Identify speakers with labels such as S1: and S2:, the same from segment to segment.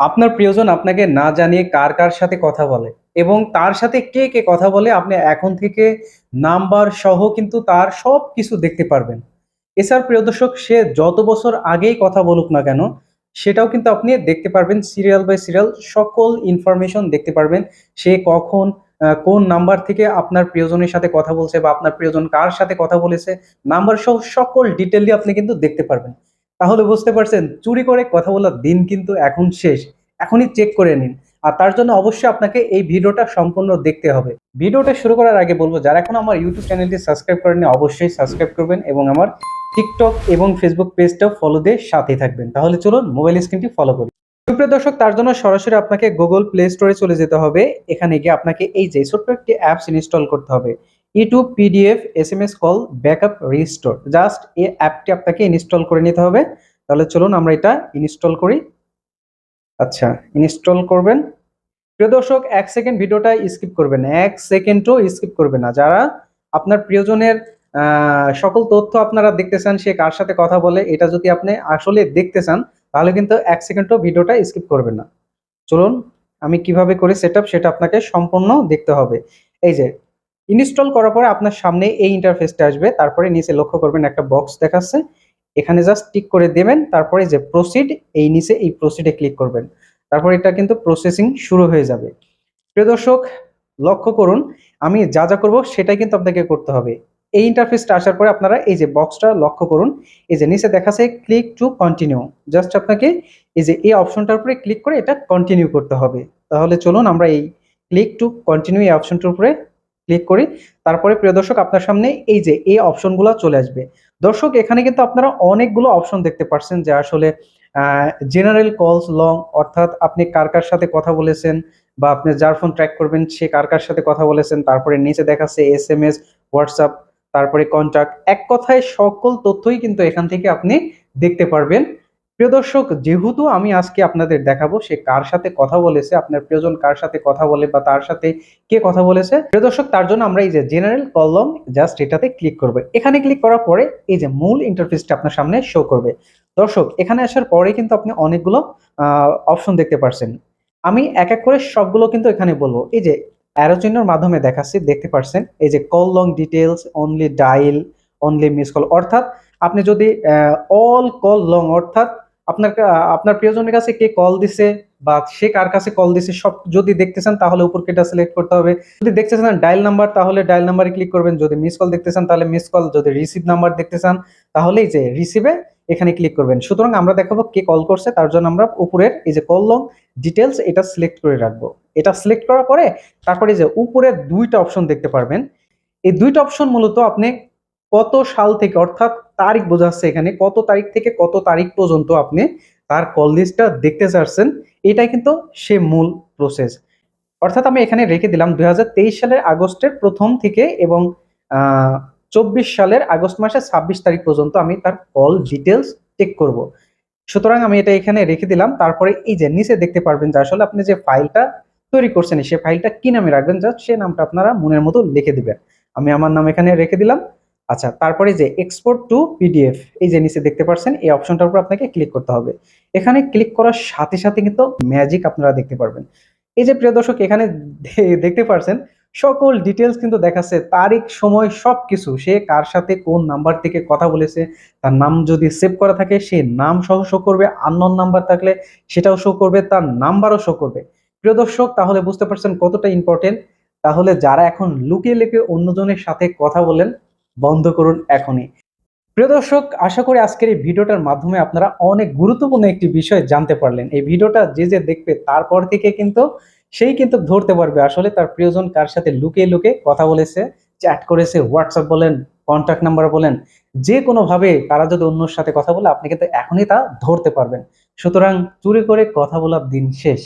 S1: আপনার প্রিয়জন আপনাকে না জানিয়ে কার কার সাথে কথা বলে এবং তার সাথে কে কে কথা বলে আপনি এখন থেকে নাম্বার সহ কিন্তু তার সব কিছু দেখতে পারবেন। এছাড়া প্রিয় দর্শক, সে যত বছর আগেই কথা বলুক না কেন সেটাও কিন্তু আপনি দেখতে পারবেন। সিরিয়াল বাই সিরিয়াল সকল ইনফরমেশন দেখতে পারবেন। সে কখন কোন নাম্বার থেকে আপনার প্রিয়জনের সাথে কথা বলছে বা আপনার প্রিয়জন কার সাথে কথা বলেছে, নাম্বার সহ সকল ডিটেইলি আপনি কিন্তু দেখতে পারবেন। তাহলে বুঝতে পারছেন, চুরি করে কথা বলার দিন কিন্তু এখন শেষ। এখনই চেক করে নিন। আর তার জন্য অবশ্যই আপনাকে এই ভিডিওটা সম্পূর্ণ দেখতে হবে। ভিডিওটা শুরু করার আগে বলবো, যারা এখন আমার ইউটিউব চ্যানেলটি সাবস্ক্রাইব করেননি অবশ্যই সাবস্ক্রাইব করবেন এবং আমার টিকটক এবং ফেসবুক পেজটাও ফলো দিয়ে সাথে থাকবেন। তাহলে চলুন মোবাইল স্ক্রিনটি ফলো করি। সুপ্রিয় দর্শক, তার জন্য সরাসরি আপনাকে গুগল প্লে স্টোরে চলে যেতে হবে। এখানে গিয়ে আপনাকে এই যে ছোট্ট একটি অ্যাপস ইনস্টল করতে হবে, YouTube PDF SMS call backup restore. Just এই অ্যাপটি আপনাকে ইনস্টল করে নিতে হবে। তাহলে চলুন আমরা এটা ইনস্টল করি। আচ্ছা, ইনস্টল করবেন। প্রিয় দর্শক, 1 সেকেন্ড ভিডিওটা স্কিপ করবেন, 1 সেকেন্ডও স্কিপ করবেন না। যারা আপনার প্রিয়জনের সকল তথ্য আপনারা দেখতে চান, সে কার সাথে কথা বলে, এটা যদি আপনি আসলে দেখতে চান তাহলে কিন্তু 1 সেকেন্ডও ভিডিওটা স্কিপ করবেন না। চলুন আমি কিভাবে করে সেটআপ সেটা আপনাকে সম্পূর্ণ দেখতে হবে। এই যে ইনস্টল করার পরে আপনার সামনে এই ইন্টারফেসটা আসবে। তারপরে নিচে লক্ষ্য করবেন একটা বক্স দেখাচ্ছে, এখানে জাস্ট টিক করে দেবেন। তারপরে যে প্রসিড, এই নিচে এই প্রসিডে ক্লিক করবেন। তারপর এটা কিন্তু প্রসেসিং শুরু হয়ে যাবে। প্রিয় দর্শক, লক্ষ্য করুন, আমি যা যা করবো সেটাই কিন্তু আপনাকে করতে হবে। এই ইন্টারফেসটা আসার পরে আপনারা এই যে বক্সটা লক্ষ্য করুন, এই যে নিচে দেখাচ্ছে ক্লিক টু কন্টিনিউ। জাস্ট আপনাকে এই যে এই অপশনটার উপরে ক্লিক করে এটা কন্টিনিউ করতে হবে। তাহলে চলুন আমরা এই ক্লিক টু কন্টিনিউ এই অপশনটার উপরে ক্লিক করি। তারপরে প্রিয় দর্শক, আপনার সামনে এই যে এই অপশনগুলো চলে আসবে। দর্শক, এখানে কিন্তু আপনারা অনেকগুলো অপশন দেখতে পাচ্ছেন যে আসলে জেনারেল কলস লং, অর্থাৎ আপনি কার কার সাথে কথা বলেছেন বা আপনি যার ফোন ট্র্যাক করবেন সে কার কার সাথে কথা বলেছেন। তারপরে নিচে দেখাচ্ছে এসএমএস, হোয়াটসঅ্যাপ, তারপরে কন্ট্যাক্ট। এক কথায় সকল তথ্যই কিন্তু এখান থেকে আপনি দেখতে পারবেন। প্রিয় দর্শক, যেহেতু আমি আজকে আপনাদের দেখাবো সে কার সাথে কথা বলেছে, আপনার প্রিয়জন কার সাথে কথা বলে বা তার সাথে কে কথা বলেছে, প্রিয় দর্শক, তার জন্য আমরা এই যে জেনারেল কলম জাস্ট এটাতে ক্লিক করবো। এখানে ক্লিক করার পরে এই যে মূল ইন্টারফেসটা আপনার সামনে শো করবে। দর্শক, এখানে আসার পরে কিন্তু আপনি অনেকগুলো অপশন দেখতে পাচ্ছেন। আমি এক এক করে সবগুলো কিন্তু এখানে বলবো। এই যে অ্যারো চিহ্নের মাধ্যমে দেখাচ্ছি, দেখতে পাচ্ছেন এই যে call long details, only dial, only miss call. অর্থাৎ আপনি যদি অল কল লং, অর্থাৎ আপনার আপনার প্রিয়জনের কাছে কে কল দিছে বা সে কার কাছে কল দিছে সব যদি দেখতে চান তাহলে উপর কেটা সিলেক্ট করতে হবে। যদি দেখতে চান ডায়াল নাম্বার তাহলে ডায়াল নাম্বারে ক্লিক করবেন। যদি মিস কল দেখতে চান তাহলে মিস কল। যদি রিসিভ নাম্বার দেখতে চান তাহলে এই যে রিসিভে এখানে ক্লিক করবেন। সুতরাং আমরা দেখাবো কে কল করছে, তার জন্য আমরা উপরের এই যে কল লং ডিটেলস এটা সিলেক্ট করে রাখবো। এটা সিলেক্ট করার পরে তারপরে যে উপরে দুইটা অপশন দেখতে পারবেন। এই দুইটা অপশন মূলত আপনি কত সাল থেকে, অর্থাৎ তারিখ বোঝাচ্ছে এখানে কত তারিখ থেকে কত তারিখ পর্যন্ত আপনি তার কল লিস্টটা দেখতে চাচ্ছেন, এটাই কিন্তু সে মূল প্রসেস। অর্থাৎ আমি এখানে রেখে দিলাম 2023 সালের আগস্টের প্রথম থেকে এবং 24 সালের আগস্ট মাসের 26 তারিখ পর্যন্ত আমি তার কল ডিটেলস চেক করব। সুতরাং আমি এটা এখানে রেখে দিলাম। তারপরে এই যে নিচে দেখতে পারবেন যে আসলে আপনি যে ফাইলটা তৈরি করছেন সে ফাইলটা কি নামে রাখবেন, জাস্ট সে নামটা আপনারা মনের মতো লিখে দিবেন। আমি আমার নাম এখানে রেখে দিলাম। আচ্ছা, তারপরে যে এক্সপোর্ট টু পিডিএফ, এই যে নিচে দেখতে পাচ্ছেন এই অপশনটার উপর আপনাকে ক্লিক করতে হবে। এখানে ক্লিক করার সাথে সাথে কিন্তু ম্যাজিক আপনারা দেখতে পারবেন। এই যে প্রিয় দর্শক, এখানে দেখতে পাচ্ছেন সকল ডিটেলস কিন্তু দেখাচ্ছে, তারিখ, সময়, সবকিছু। সে কার সাথে কোন নাম্বার থেকে কথা বলেছে, তার নাম যদি সেভ করা থাকে সে নাম সহ শো করবে, আননোন নাম্বার থাকলে সেটাও শো করবে, তার নাম্বারও শো করবে। প্রিয় দর্শক, তাহলে বুঝতে পারছেন কতটা ইম্পর্টেন্ট। তাহলে যারা এখন লুকিয়ে লুকিয়ে অন্যজনের সাথে কথা বলেন বন্ধ করুন এখনই। প্রিয় দর্শক, আশা করি আজকের এই ভিডিওটার মাধ্যমে আপনারা অনেক গুরুত্বপূর্ণ একটি বিষয় জানতে পারলেন। এই ভিডিওটা যে যে দেখবে তারপর থেকে কিন্তু সেই কিন্তু ধরতে পারবে আসলে তার প্রিয়জন কার সাথে লুকিয়ে লুকিয়ে কথা বলেছে, চ্যাট করেছে, হোয়াটসঅ্যাপ বলেন, কন্ট্যাক্ট নাম্বার বলেন, যে কোনো ভাবে তারা যদি অন্যর সাথে কথা বলে আপনি কিন্তু এখনই তা ধরতে পারবেন। সুতরাং চুরি করে কথা বলার দিন শেষ।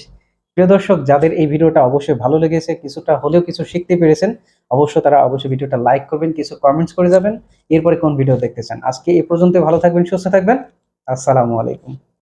S1: প্রিয় দর্শক, যাদের এই ভিডিওটা অবশ্যই ভালো লেগেছে, কিছুটা হলেও কিছু শিখতে পেরেছেন, তারা অবশ্যই ভিডিওটা লাইক করবেন, কিছু কমেন্টস করে যাবেন এরপরে কোন ভিডিও দেখতে চান। আজকে এই পর্যন্ত, ভালো থাকবেন, সুস্থ থাকবেন। আসসালামু আলাইকুম।